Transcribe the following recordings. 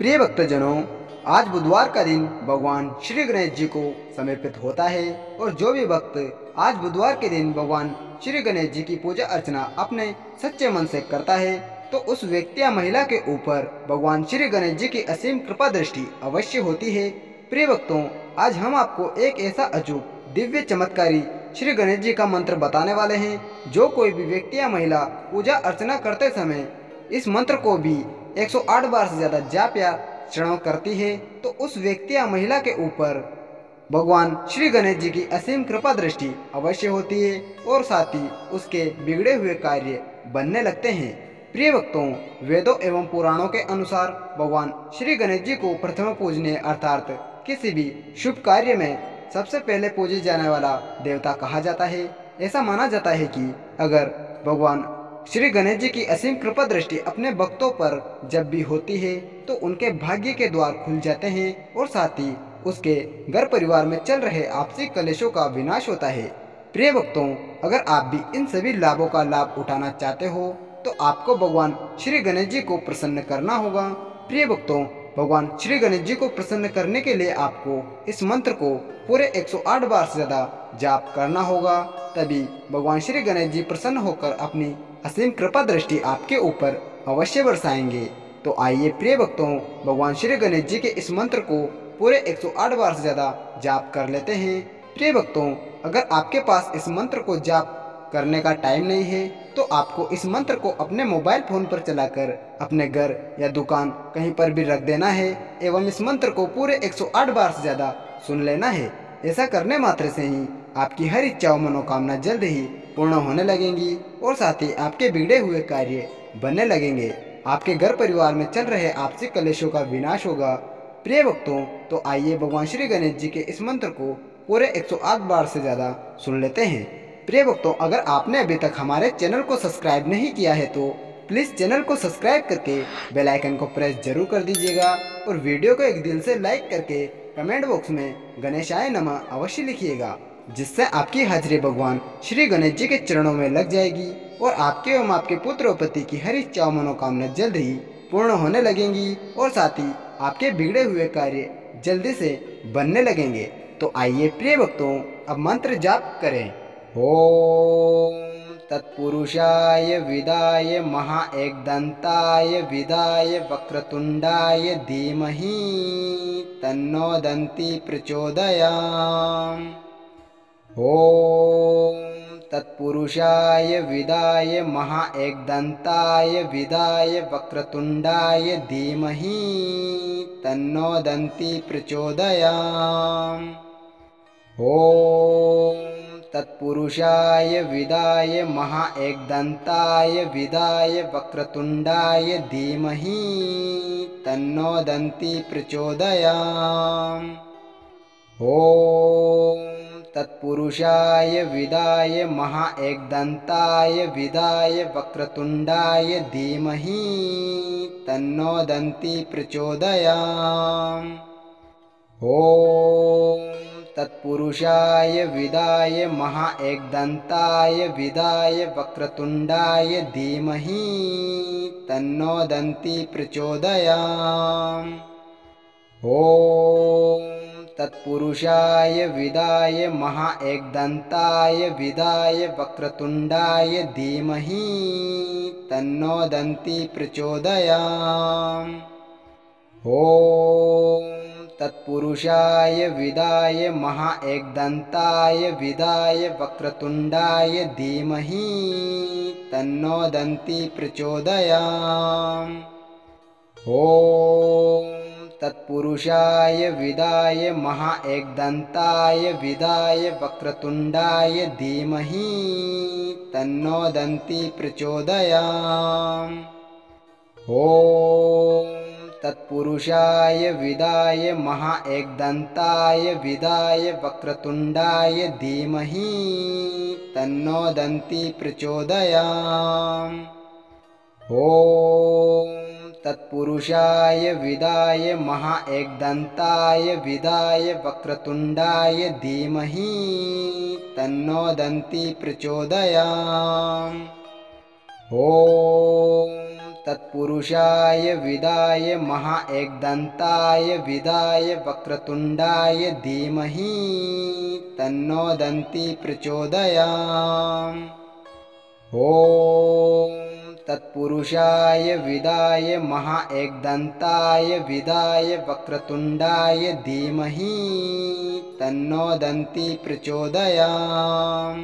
प्रिय भक्तजनों, आज बुधवार का दिन भगवान श्री गणेश जी को समर्पित होता है और जो भी भक्त आज बुधवार के दिन भगवान श्री गणेश जी की पूजा अर्चना अपने सच्चे मन से करता है तो उस व्यक्ति या महिला के ऊपर भगवान श्री गणेश जी की असीम कृपा दृष्टि अवश्य होती है। प्रिय भक्तों, आज हम आपको एक ऐसा अचूक दिव्य चमत्कारी श्री गणेश जी का मंत्र बताने वाले हैं जो कोई भी व्यक्ति या महिला पूजा अर्चना करते समय इस मंत्र को भी 108 बार से ज़्यादा जाप या श्रवण करती है तो उस व्यक्ति या महिला के ऊपर भगवान श्री गणेश जी की असीम कृपा दृष्टि अवश्य होती है और साथ ही उसके बिगड़े हुए कार्य बनने लगते हैं। प्रिय भक्तों, वेदों एवं पुराणों के अनुसार भगवान श्री गणेश जी को प्रथम पूजनीय अर्थात किसी भी शुभ कार्य में सबसे पहले पूजे जाने वाला देवता कहा जाता है। ऐसा माना जाता है कि अगर भगवान श्री गणेश जी की असीम कृपा दृष्टि अपने भक्तों पर जब भी होती है तो उनके भाग्य के द्वार खुल जाते हैं और साथ ही उसके घर परिवार में चल रहे आपसी कलेशों का विनाश होता है। प्रिय भक्तों, अगर आप भी इन सभी लाभों का लाभ उठाना चाहते हो तो आपको भगवान श्री गणेश जी को प्रसन्न करना होगा। प्रिय भक्तों, भगवान श्री गणेश जी को प्रसन्न करने के लिए आपको इस मंत्र को पूरे 108 बार से ज़्यादा जाप करना होगा, तभी भगवान श्री गणेश जी प्रसन्न होकर अपनी असीम कृपा दृष्टि आपके ऊपर अवश्य बरसाएंगे। तो आइए प्रिय भक्तों, भगवान श्री गणेश जी के इस मंत्र को पूरे 108 बार से ज़्यादा जाप कर लेते हैं। प्रिय भक्तों, अगर आपके पास इस मंत्र को जाप करने का टाइम नहीं है तो आपको इस मंत्र को अपने मोबाइल फ़ोन पर चलाकर अपने घर या दुकान कहीं पर भी रख देना है एवं इस मंत्र को पूरे 108 बार से ज़्यादा सुन लेना है। ऐसा करने मात्र से ही आपकी हर इच्छा और मनोकामना जल्द ही पूर्ण होने लगेंगी और साथ ही आपके बिगड़े हुए कार्य बनने लगेंगे। आपके घर परिवार में चल रहे आपसी कलेशों का विनाश होगा। प्रिय भक्तों, तो आइए भगवान श्री गणेश जी के इस मंत्र को पूरे 108 बार से ज़्यादा सुन लेते हैं। प्रिय भक्तों, अगर आपने अभी तक हमारे चैनल को सब्सक्राइब नहीं किया है तो प्लीज़ चैनल को सब्सक्राइब करके बेल आइकन को प्रेस जरूर कर दीजिएगा और वीडियो को एक दिल से लाइक करके कमेंट बॉक्स में गणेशाय नमः अवश्य लिखिएगा, जिससे आपकी हाजिरी भगवान श्री गणेश जी के चरणों में लग जाएगी और आपके एवं आपके पुत्र और पति की हर इच्छा और मनोकामना जल्द ही पूर्ण होने लगेंगी और साथ ही आपके बिगड़े हुए कार्य जल्दी से बनने लगेंगे। तो आइए प्रिय भक्तों, अब मंत्र जाप करें। ओम तत्पुरुषाय विदाय महा एकदंताय विदाय वक्रतुंडाय धीमहि तन्नो दन्ति प्रचोदयात्। ओम तत्पुरुषाय विदाय महा एकदंताय विदाय वक्रतुंडाय धीमहि तन्नो दन्ति प्रचोदयात्। ओम तत्पुरुषाय विदाय महा एकदंताय विदाय वक्रतुंडाय धीमहि तन्नो दन्ति प्रचोदयात्। ओम तत्पुरुषाय विदाय महा एकदंताय विदाय वक्रतुंडाय धीमहि तन्नो दन्ति प्रचोदयात्। ओम तत्पुरुषाय विदाय महा एकदंताय विदाय वक्रतुंडाय धीमहि तन्नो दन्ति प्रचोदयात्। ओम तत्पुरुषाय विदाय महा एकदंताय विदाय वक्रतुंडाय धीमहि तन्नो दन्ति प्रचोदयात्। ओम तत्पुरुषाय विदाय महा एकदंताय विदाय वक्रतुंडाय धीमहि तन्नो दन्ति प्रचोदयात्। ओम तत्पुरुषाय विदाय महा एकदंताय विदाय वक्रतुंडाय धीमहि तन्नो दन्ति प्रचोदयात्। ओम तत्पुरुषाय विदाय महा एकदंताय विदाय वक्रतुंडाय धीमहि तन्नो दन्ति प्रचोदयात्। ओम तत्पुरुषाय विदाय महा एकदंताय विदाय वक्रतुंडाय धीमहि तन्नो दन्ति प्रचोदयात्। ओम तत्पुरुषाय विदाय महाएकदन्ताय विदाय वक्रतुण्डाय धीमहि तन्नो दन्ती प्रचोदयात्। ॐ तत्पुरुषाय विदाय महाएकदन्ताय विदाय वक्रतुण्डाय धीमहि तन्नो दन्ती प्रचोदयात्।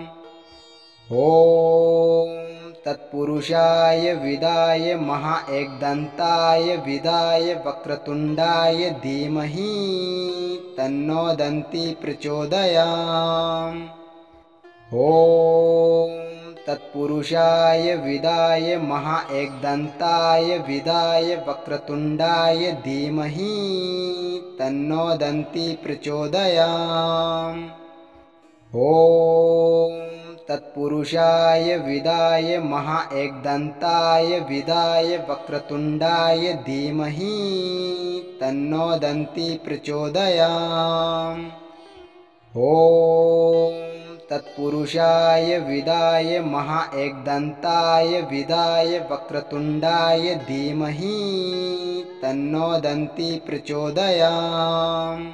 ॐ तत्पुरुषाय विदाय महाएकदन्ताय विदाय वक्रतुण्डाय धीमहि तन्नो दन्ती प्रचोदयात्। ॐ तत्पुरुषाय विदाय महाएकदन्ताय विदाय वक्रतुण्डाय धीमहि तन्नो दन्ती प्रचोदयात्। ॐ तत्पुरुषाय विदाय महाएकदन्ताय विदाय वक्रतुण्डाय धीमहि तन्नो दन्ती प्रचोदयात्। ॐ तत्पुरुषाय विदाय महाएकदन्ताय विदाय वक्रतुण्डाय धीमहि तन्नो दन्ती प्रचोदयात्।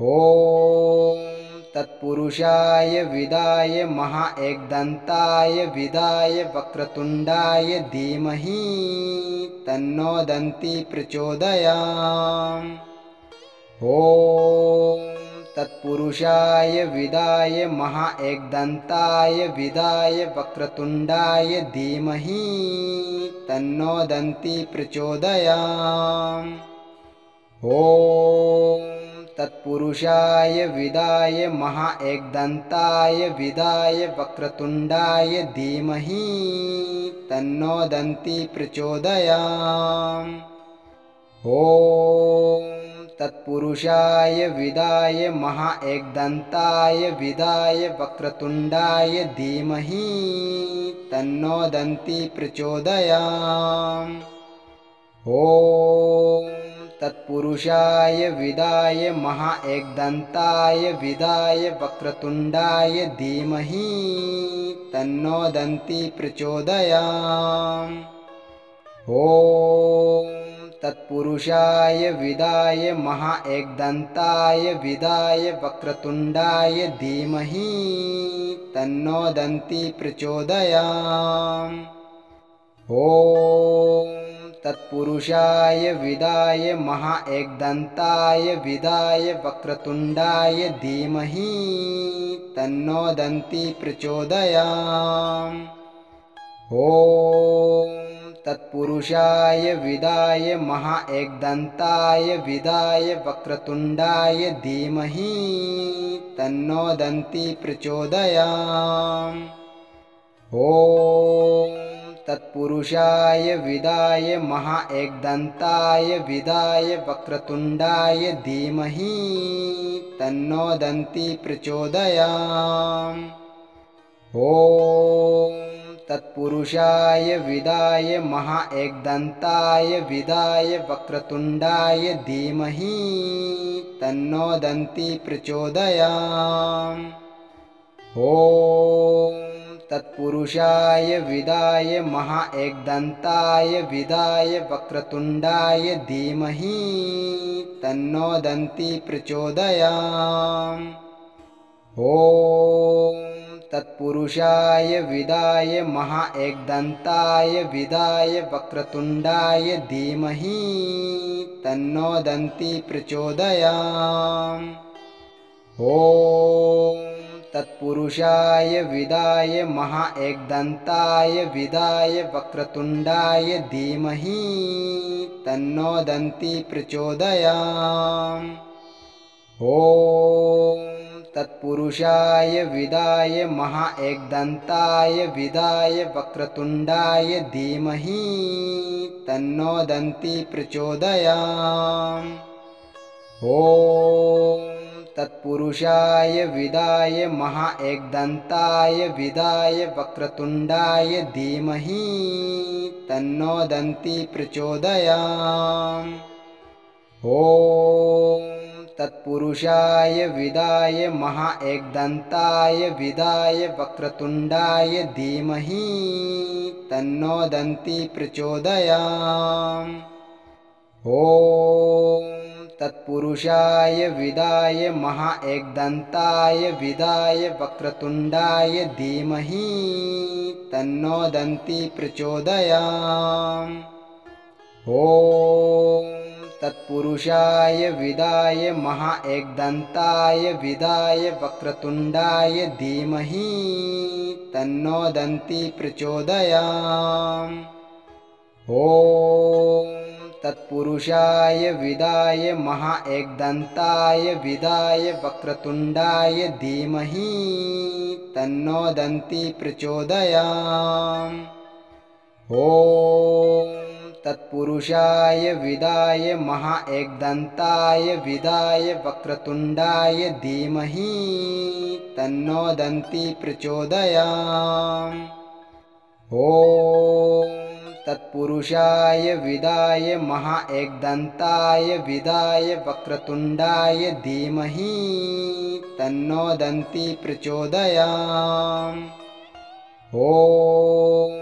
ॐ तत्पुरुषाय विदाय महाएकदन्ताय विदाय वक्रतुण्डाय धीमहि तन्नो दन्ती प्रचोदयात्। ॐ तत्पुरुषाय विदाय महाएकदन्ताय विदाय वक्रतुण्डाय धीमहि तन्नो दन्ती प्रचोदयात्। ॐ तत्पुरुषाय विदाय महाएकदन्ताय विदाय वक्रतुण्डाय धीमहि तन्नो दन्ती प्रचोदयात्। ॐ तत्पुरुषाय विदाय महाएकदन्ताय विदाय वक्रतुण्डाय धीमहि तन्नो दन्ती प्रचोदयात्। ॐ तत्पुरुषाय विदाय महाएकदन्ताय विदाय वक्रतुण्डाय धीमहि तन्नो दन्ती प्रचोदयात्। ॐ तत्पुरुषाय विदाय महाएकदन्ताय विदाय वक्रतुण्डाय धीमहि तन्नो दन्ती प्रचोदयात्। ॐ तत्पुरुषाय विदाय महाएकदन्ताय विदाय वक्रतुण्डाय धीमहि तन्नो दन्ती प्रचोदयात्। ॐ तत्पुरुषाय विदाय महाएकदन्ताय विदाय वक्रतुण्डाय धीमहि तन्नो दन्ती प्रचोदयात्। ॐ तत्पुरुषाय विदाय महाएकदन्ताय विदाय वक्रतुण्डाय धीमहि तन्नो दन्ती प्रचोदयात्। ॐ तत्पुरुषाय विदाय महाएकदन्ताय विदाय वक्रतुण्डाय धीमहि तन्नो दन्ती प्रचोदयात्। ॐ तत्पुरुषाय विदाय महाएकदन्ताय विदाय वक्रतुण्डाय धीमहि तन्नो दन्ती प्रचोदयात्। ॐ तत्पुरुषाय विदाय महाएकदन्ताय विदाय वक्रतुण्डाय धीमहि तन्नो दन्ती प्रचोदयात्। ॐ तत्पुरुषाय विदाय महाएकदन्ताय विदाय वक्रतुण्डाय धीमहि तन्नो दन्ती प्रचोदयात्। ॐ तत्पुरुषाय विदाय महाएकदन्ताय विदाय वक्रतुण्डाय धीमहि तन्नो दन्ती प्रचोदयात्। ॐ तत्पुरुषाय विदाय महाएकदन्ताय विदाय वक्रतुण्डाय धीमहि तन्नो दन्ती प्रचोदयात्। ॐ तत्पुरुषाय विदाय महाएकदन्ताय विदाय वक्रतुण्डाय धीमहि तन्नो दन्ती प्रचोदयात्। ॐ तत्पुरुषाय विदाय महाएकदन्ताय विदाय वक्रतुण्डाय धीमहि तन्नो दन्ती प्रचोदयात्। ॐ तत्पुरुषाय विदाय महाएकदन्ताय विदाय वक्रतुण्डाय धीमहि तन्नो दन्ती प्रचोदयात्। ॐ तत्पुरुषाय विदाय महाएकदन्ताय विदाय वक्रतुण्डाय धीमहि तन्नो दन्ती प्रचोदयात्। ॐ तत्पुरुषाय विदाय महाएकदन्ताय विदाय वक्रतुण्डाय धीमहि तन्नो दन्ती प्रचोदयात्। ॐ तत्पुरुषाय विदाय महाएकदन्ताय विदाय वक्रतुण्डाय धीमहि तन्नो दन्ती प्रचोदयात्। ॐ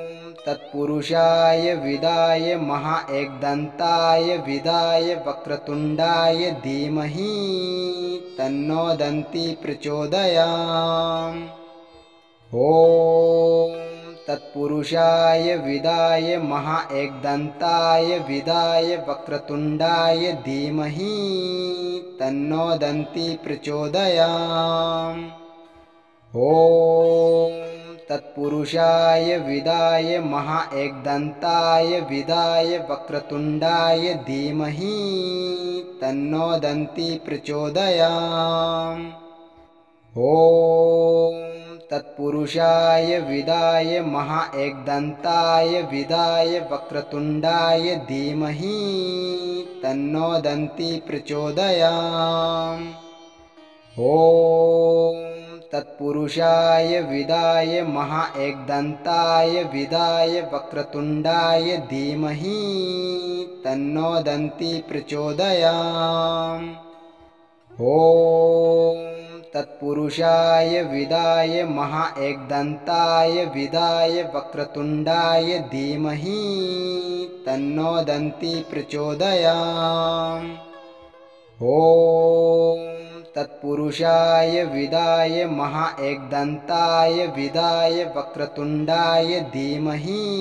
तत्पुरुषाय विदाय महाएकदन्ताय विदाय वक्रतुण्डाय धीमहि तन्नो दन्ती प्रचोदयात्। ॐ तत्पुरुषाय विदाय महाएकदन्ताय विदाय वक्रतुण्डाय धीमहि तन्नो दन्ती प्रचोदयात्। ॐ तत्पुरुषाय विदाय महाएकदन्ताय विदाय वक्रतुण्डाय धीमहि तन्नो दन्ती प्रचोदयात्। ॐ तत्पुरुषाय विदाय महाएकदन्ताय विदाय वक्रतुण्डाय धीमहि तन्नो दन्ती प्रचोदयात्। ॐ तत्पुरुषाय विदाय महाएकदन्ताय विदाय वक्रतुण्डाय धीमहि तन्नो दन्ती प्रचोदयात्। ॐ तत्पुरुषाय विदाय महाएकदन्ताय विदाय वक्रतुण्डाय धीमहि तन्नो दन्ती प्रचोदयात्। ॐ तत्पुरुषाय विदाय महाएकदन्ताय विदाय वक्रतुण्डाय धीमहि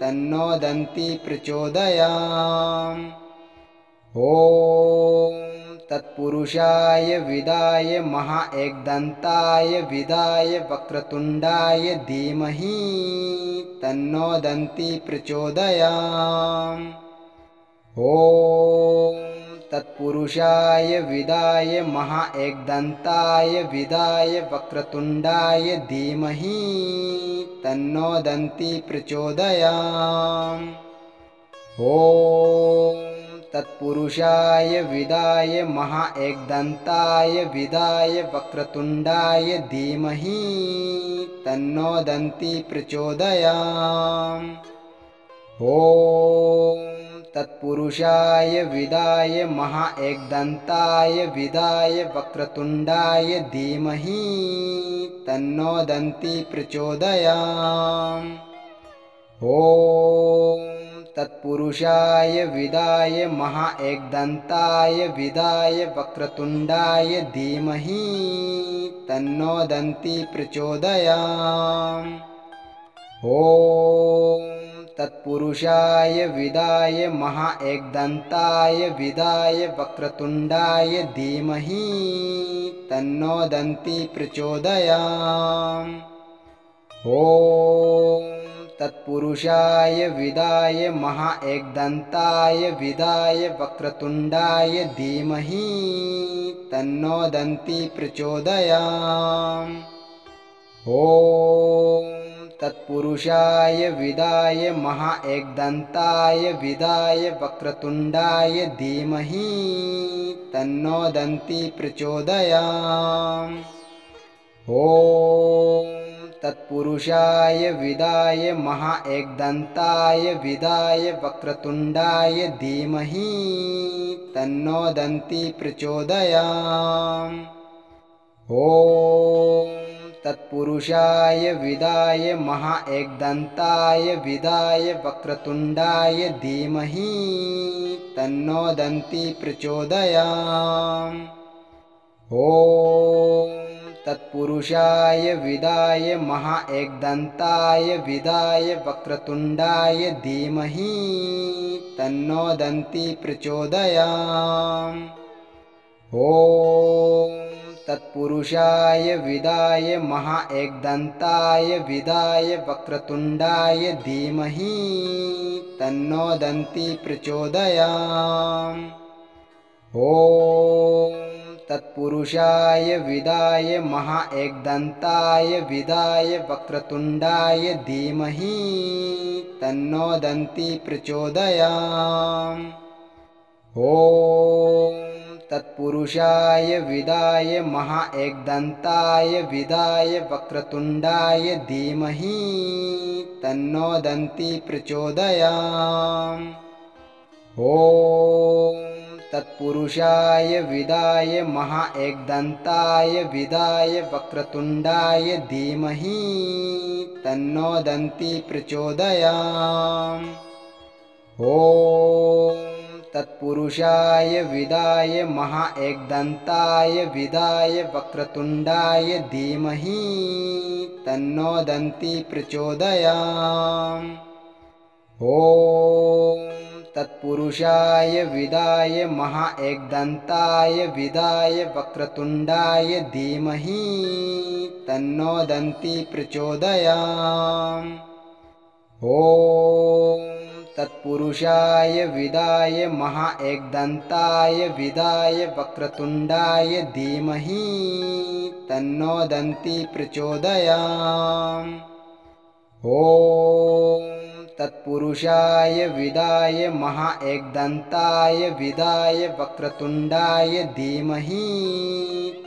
तन्नो दन्ती प्रचोदयात्। ॐ तत्पुरुषाय विदाय महाएकदन्ताय विदाय वक्रतुण्डाय धीमहि तन्नो दन्ती प्रचोदयात्। ॐ तत्पुरुषाय विदाय महाएकदन्ताय विदाय वक्रतुण्डाय धीमहि तन्नो दन्ती प्रचोदयात्। ॐ तत्पुरुषाय विदाय महाएकदन्ताय विदाय वक्रतुण्डाय धीमहि तन्नो दन्ती प्रचोदयात्। ॐ तत्पुरुषाय विदाय महाएकदन्ताय विदाय वक्रतुण्डाय धीमहि तन्नो दन्ती प्रचोदयात्। ॐ तत्पुरुषाय विदाय महाएकदन्ताय विदाय वक्रतुण्डाय धीमहि तन्नो दन्ती प्रचोदयात्। ॐ तत्पुरुषाय विदाय महाएकदन्ताय विदाय वक्रतुण्डाय धीमहि तन्नो दन्ती प्रचोदयात्। ॐ तत्पुरुषाय विदाय महाएकदन्ताय विदाय वक्रतुण्डाय धीमहि तन्नो दन्ती प्रचोदयात्। ॐ तत्पुरुषाय विदाय महाएकदन्ताय विदाय वक्रतुण्डाय धीमहि तन्नो दन्ती प्रचोदयात्। ॐ तत्पुरुषाय विदाय महाएकदन्ताय विदाय वक्रतुण्डाय धीमहि तन्नो दन्ती प्रचोदयात्। ॐ तत्पुरुषाय विदाय महाएकदन्ताय विदाय वक्रतुण्डाय धीमहि तन्नो दन्ती प्रचोदयात्। ॐ तत्पुरुषाय विदाय महाएकदन्ताय विदाय वक्रतुण्डाय धीमहि तन्नो दन्ती प्रचोदयात्। ॐ तत्पुरुषाय विदाय महाएकदन्ताय विदाय वक्रतुण्डाय धीमहि तन्नो दन्ती प्रचोदयात्। ॐ तत्पुरुषाय विदाय महाएकदन्ताय विदाय वक्रतुण्डाय धीमहि तन्नो दन्ती प्रचोदयात्। ॐ तत्पुरुषाय विदाय महाएकदन्ताय विदाय वक्रतुण्डाय धीमहि तन्नो दन्ती प्रचोदयात्। ॐ तत्पुरुषाय विदाय महाएकदन्ताय विदाय वक्रतुण्डाय धीमहि तन्नो दन्ती प्रचोदयात्। ॐ तत्पुरुषाय विदाय महाएकदन्ताय विदाय वक्रतुण्डाय धीमहि तन्नो दन्ती प्रचोदयात्। ॐ तत्पुरुषाय विदाय महाएकदन्ताय विदाय वक्रतुण्डाय धीमहि तन्नो दन्ती प्रचोदयात्। ॐ तत्पुरुषाय विदाय महाएकदन्ताय विदाय वक्रतुण्डाय धीमहि तन्नो दन्ती प्रचोदयात्। ॐ तत्पुरुषाय विदाय महाएकदन्ताय विदाय वक्रतुण्डाय धीमहि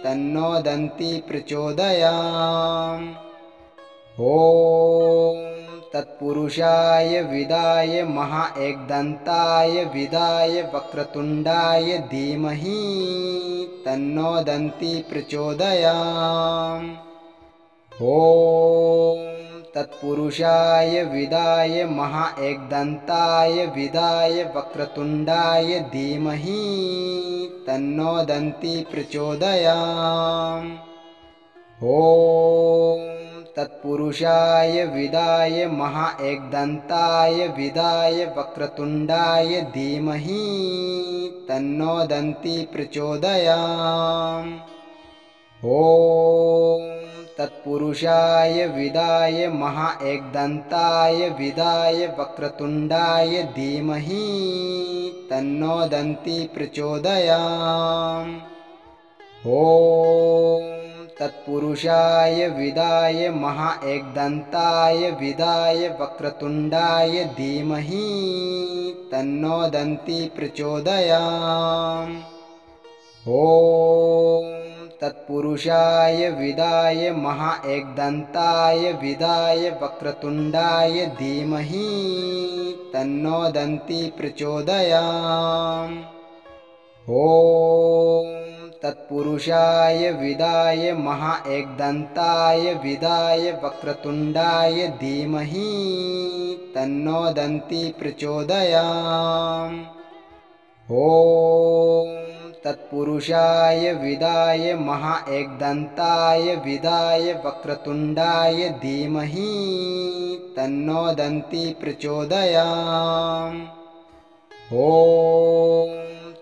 तन्नो दन्ती प्रचोदयात्। ॐ तत्पुरुषाय विदाय महाएकदन्ताय विदाय वक्रतुण्डाय धीमहि तन्नो दन्ती प्रचोदयात्। ॐ तत्पुरुषाय विदाय महाएकदन्ताय विदाय वक्रतुण्डाय धीमहि तन्नो दन्ती प्रचोदयात्। ॐ तत्पुरुषाय विदाय महाएकदन्ताय विदाय वक्रतुण्डाय धीमहि तन्नो दन्ती प्रचोदयात्। ॐ तत्पुरुषाय विदाय महाएकदन्ताय विदाय वक्रतुण्डाय धीमहि तन्नो दन्ती प्रचोदयात्। ॐ तत्पुरुषाय विदाय महाएकदन्ताय विदाय वक्रतुण्डाय धीमहि तन्नो दन्ती प्रचोदयात्। ॐ तत्पुरुषाय विदाय महाएकदन्ताय विदाय वक्रतुण्डाय धीमहि तन्नो दन्ती प्रचोदयात्। ॐ तत्पुरुषाय विदाय महाएकदन्ताय विदाय वक्रतुण्डाय धीमहि तन्नो दन्ती प्रचोदयात्। ॐ तत्पुरुषाय विदाय महाएकदन्ताय विदाय वक्रतुण्डाय धीमहि तन्नो दन्ती प्रचोदयात्। ॐ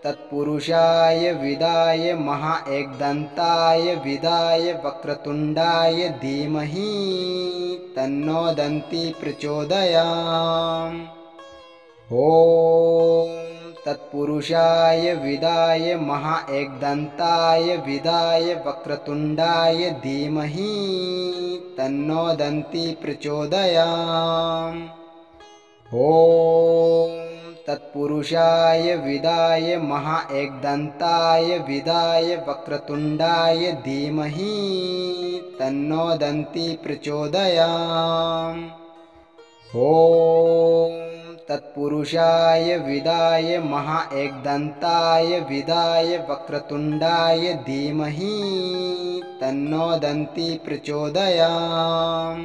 तत्पुरुषाय विदाय महाएकदन्ताय विदाय वक्रतुण्डाय धीमहि तन्नो दन्ती प्रचोदयात्। ॐ तत्पुरुषाय विदाय महाएकदन्ताय विदाय वक्रतुण्डाय धीमहि तन्नो दन्ती प्रचोदयात्। ॐ तत्पुरुषाय विदाय महाएकदन्ताय विदाय वक्रतुण्डाय धीमहि तन्नो दन्ती प्रचोदयात्। ॐ तत्पुरुषाय विदाय महाएकदन्ताय विदाय वक्रतुण्डाय धीमहि तन्नो दन्ती प्रचोदयात्।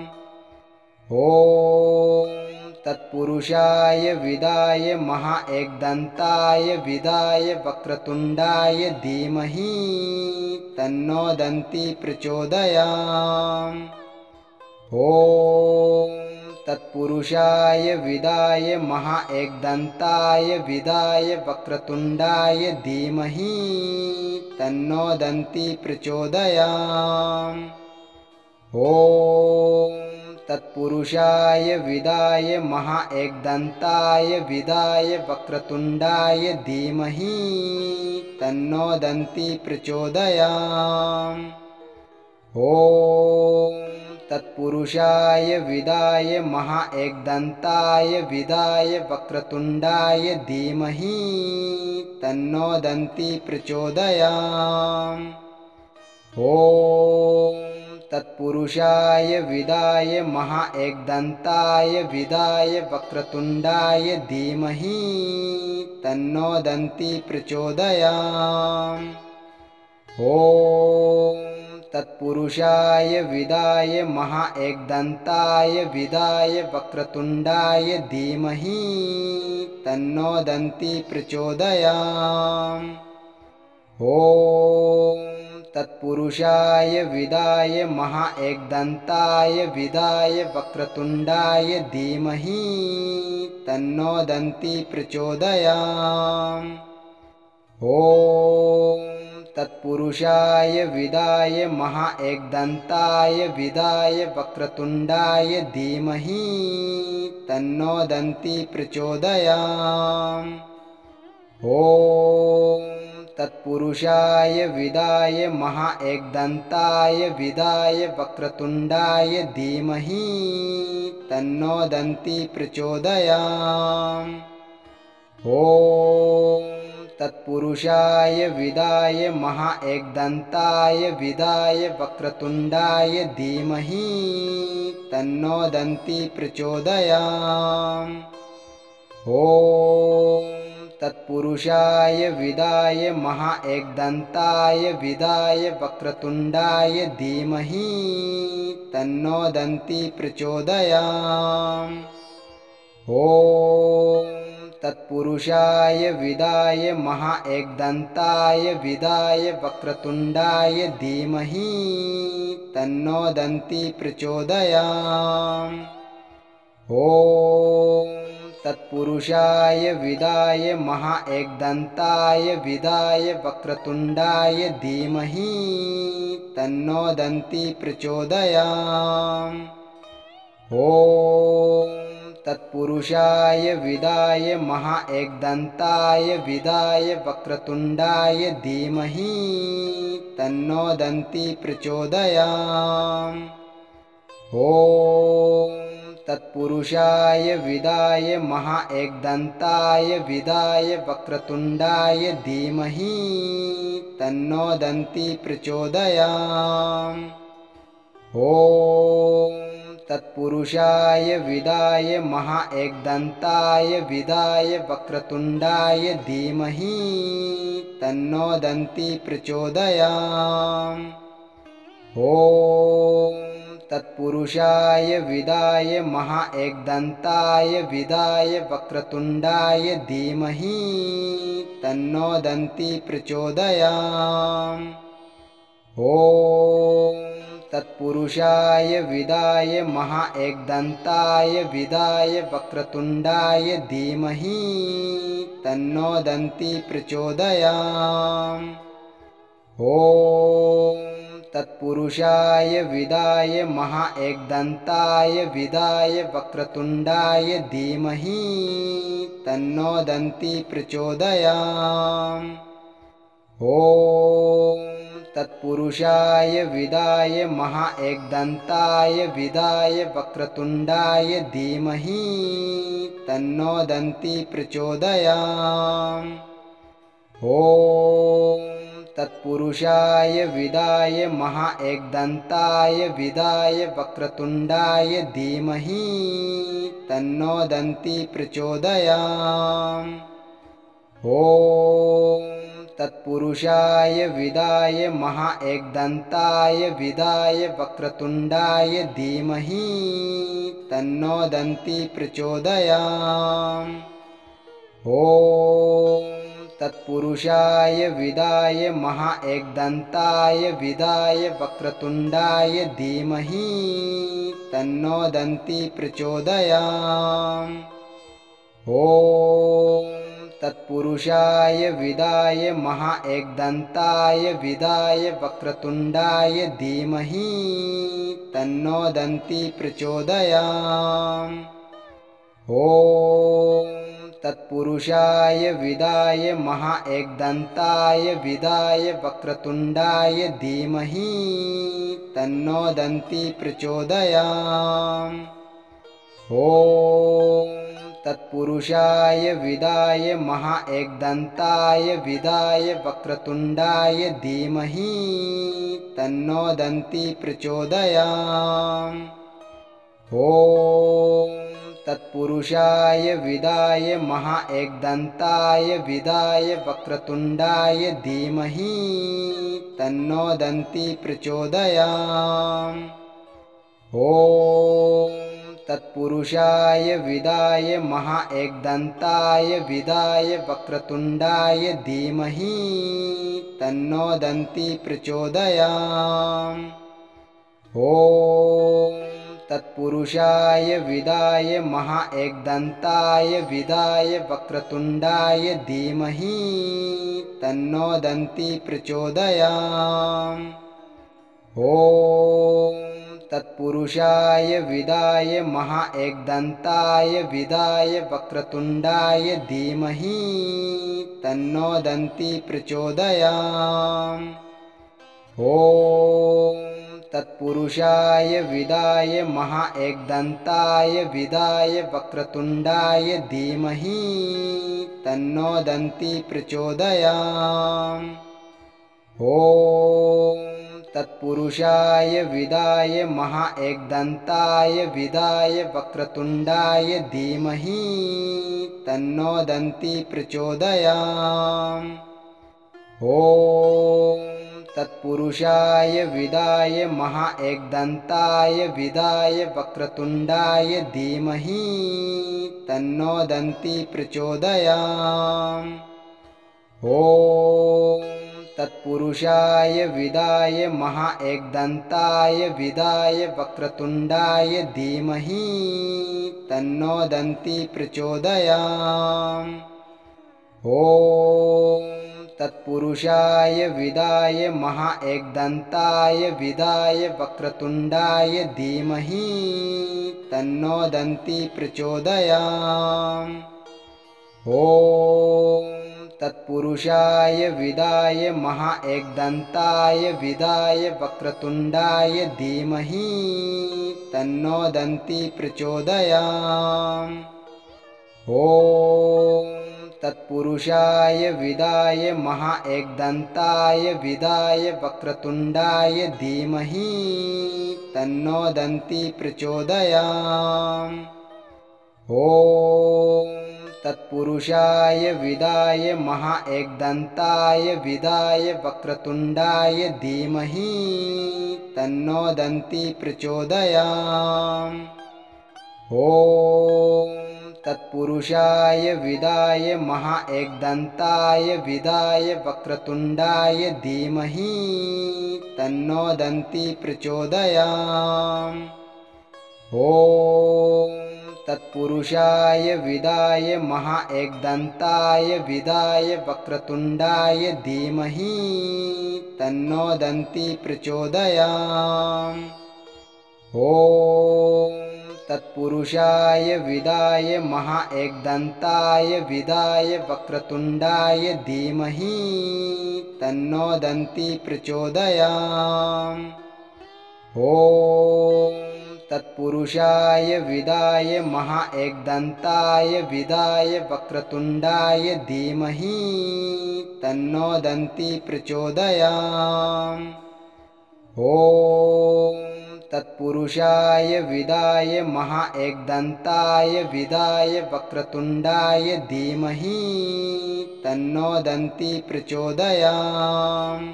ॐ तत्पुरुषाय विदाय महाएकदन्ताय विदाय वक्रतुण्डाय धीमहि तन्नो दन्ती प्रचोदयात्। ॐ तत्पुरुषाय विदाय महाएकदन्ताय विदाय वक्रतुण्डाय धीमहि तन्नो दन्ती प्रचोदयात्। ॐ तत्पुरुषाय विदाय महाएकदन्ताय विदाय वक्रतुण्डाय धीमहि तन्नो दन्ती प्रचोदयात्। ॐ तत्पुरुषाय विदाय महाएकदन्ताय विदाय वक्रतुण्डाय धीमहि तन्नो दन्ती प्रचोदयात्। ॐ तत्पुरुषाय विदाय महाएकदन्ताय विदाय वक्रतुण्डाय धीमहि तन्नो दन्ती प्रचोदयात्। ॐ तत्पुरुषाय विदाय महाएकदन्ताय विदाय वक्रतुण्डाय धीमहि तन्नो दन्ती प्रचोदयात्। ॐ तत्पुरुषाय विदाय महाएकदन्ताय विदाय वक्रतुण्डाय धीमहि तन्नो दन्ती प्रचोदयात्। ॐ तत्पुरुषाय विदाय महाएकदन्ताय विदाय वक्रतुण्डाय धीमहि तन्नो दन्ती प्रचोदयात्। ॐ तत्पुरुषाय विदाय महाएकदन्ताय विदाय वक्रतुण्डाय धीमहि तन्नो दन्ती प्रचोदयात्। ॐ तत्पुरुषाय विदाय महाएकदन्ताय विदाय वक्रतुण्डाय धीमहि तन्नो दन्ती प्रचोदयात्। ॐ तत्पुरुषाय विदाय महाएकदन्ताय विदाय वक्रतुण्डाय धीमहि तन्नो दन्ती प्रचोदयात्। ॐ तत्पुरुषाय विदाय महाएकदन्ताय विदाय वक्रतुण्डाय धीमहि तन्नो दन्ती प्रचोदयात्। ॐ तत्पुरुषाय विदाय महाएकदन्ताय विदाय वक्रतुण्डाय धीमहि तन्नो दन्ती प्रचोदयात्। ॐ तत्पुरुषाय विदाय महाएकदन्ताय विदाय वक्रतुण्डाय धीमहि तन्नो दन्ती प्रचोदयात्। ॐ तत्पुरुषाय विदाय महाएकदन्ताय विदाय वक्रतुण्डाय धीमहि तन्नो दन्ती प्रचोदयात्। ॐ तत्पुरुषाय विदाय महाएकदन्ताय विदाय वक्रतुण्डाय धीमहि तन्नो दन्ती प्रचोदयात्। ॐ तत्पुरुषाय विदाय महाएकदन्ताय विदाय वक्रतुण्डाय धीमहि तन्नो दन्ती प्रचोदयात्। ॐ तत्पुरुषाय विदाय महाएकदन्ताय विदाय वक्रतुण्डाय धीमहि तन्नो दन्ती प्रचोदयात्। ॐ तत्पुरुषाय विदाय महाएकदन्ताय विदाय वक्रतुण्डाय धीमहि तन्नो दन्ती प्रचोदयात्। ॐ तत्पुरुषाय विदाय महाएकदन्ताय विदाय वक्रतुण्डाय धीमहि तन्नो दन्ती प्रचोदयात्। ॐ तत्पुरुषाय विदाय महाएकदन्ताय विदाय वक्रतुण्डाय धीमहि तन्नो दन्ती प्रचोदयात्। ॐ तत्पुरुषाय विदाय महाएकदन्ताय विदाय वक्रतुण्डाय धीमहि तन्नो दन्ती प्रचोदयात्। ॐ तत्पुरुषाय विदाय महाएकदन्ताय विदाय वक्रतुण्डाय धीमहि तन्नो दन्ती प्रचोदयात्। ॐ तत्पुरुषाय विदाय महाएकदन्ताय विदाय वक्रतुण्डाय धीमहि तन्नो दन्ती प्रचोदयात्। ॐ तत्पुरुषाय विदाय महाएकदन्ताय विदाय वक्रतुण्डाय धीमहि तन्नो दन्ती प्रचोदयात्। ॐ तत्पुरुषाय विदाय महाएकदन्ताय विदाय वक्रतुण्डाय धीमहि तन्नो दन्ती प्रचोदयात्। ॐ तत्पुरुषाय विदाय महाएकदन्ताय विदाय वक्रतुण्डाय धीमहि तन्नो दन्ती प्रचोदयात्। ॐ तत्पुरुषाय विदाय महाएकदन्ताय विदाय वक्रतुण्डाय धीमहि तन्नो दन्ती प्रचोदयात्। ॐ तत्पुरुषाय विदाय महाएकदन्ताय विदाय वक्रतुण्डाय धीमहि तन्नो दन्ती प्रचोदयात्। ॐ तत्पुरुषाय विदाय महाएकदन्ताय विदाय वक्रतुण्डाय धीमहि तन्नो दन्ती प्रचोदयात्। ॐ तत्पुरुषाय विदाय महाएकदन्ताय विदाय वक्रतुण्डाय धीमहि तन्नो दन्ती प्रचोदयात्। ॐ तत्पुरुषाय विदाय महाएकदन्ताय विदाय वक्रतुण्डाय धीमहि तन्नो दन्ती प्रचोदयात्। ॐ तत्पुरुषाय विदाय महाएकदन्ताय विदाय वक्रतुण्डाय धीमहि तन्नो दन्ती प्रचोदयात्। ॐ तत्पुरुषाय विदाय महाएकदन्ताय विदाय वक्रतुण्डाय धीमहि तन्नो दन्ती प्रचोदयात्। ॐ तत्पुरुषाय विदाय महाएकदन्ताय विदाय वक्रतुण्डाय धीमहि तन्नो दन्ती प्रचोदयात्। ॐ तत्पुरुषाय विदाय महाएकदन्ताय विदाय वक्रतुण्डाय धीमहि तन्नो दन्ती प्रचोदयात्। ॐ तत्पुरुषाय विदाय महाएकदन्ताय विदाय वक्रतुण्डाय धीमहि तन्नो दन्ती प्रचोदयात्। ॐ तत्पुरुषाय विदाय महाएकदन्ताय विदाय वक्रतुण्डाय धीमहि तन्नो दन्ती प्रचोदयात्। ॐ तत्पुरुषाय विदाय महाएकदन्ताय विदाय वक्रतुण्डाय धीमहि तन्नो दन्ती प्रचोदयात्। ॐ तत्पुरुषाय विदाय महाएकदन्ताय विदाय वक्रतुण्डाय धीमहि तन्नो दन्ती प्रचोदयात्। ॐ तत्पुरुषाय विदाय महाएकदन्ताय विदाय वक्रतुण्डाय धीमहि तन्नो दन्ती प्रचोदयात्। ॐ तत्पुरुषाय विदाय महाएकदन्ताय विदाय वक्रतुण्डाय धीमहि तन्नो दन्ती प्रचोदयात्। ॐ तत्पुरुषाय विदाय महाएकदन्ताय विदाय वक्रतुण्डाय धीमहि तन्नो दन्ती प्रचोदयात्।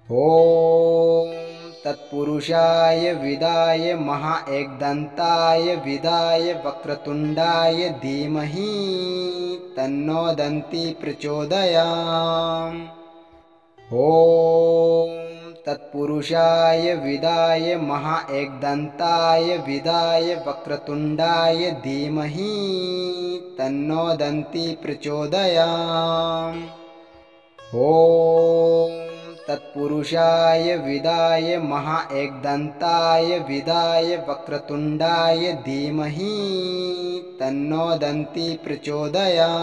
ॐ तत्पुरुषाय विदाय महाएकदन्ताय विदाय वक्रतुण्डाय धीमहि तन्नो दन्ती प्रचोदयात्। ॐ तत्पुरुषाय विदाय महाएकदन्ताय विदाय वक्रतुण्डाय धीमहि तन्नो दन्ती प्रचोदयात्। ॐ तत्पुरुषाय विदाय महाएकदन्ताय विदाय वक्रतुण्डाय धीमहि तन्नो दन्ती प्रचोदयात्।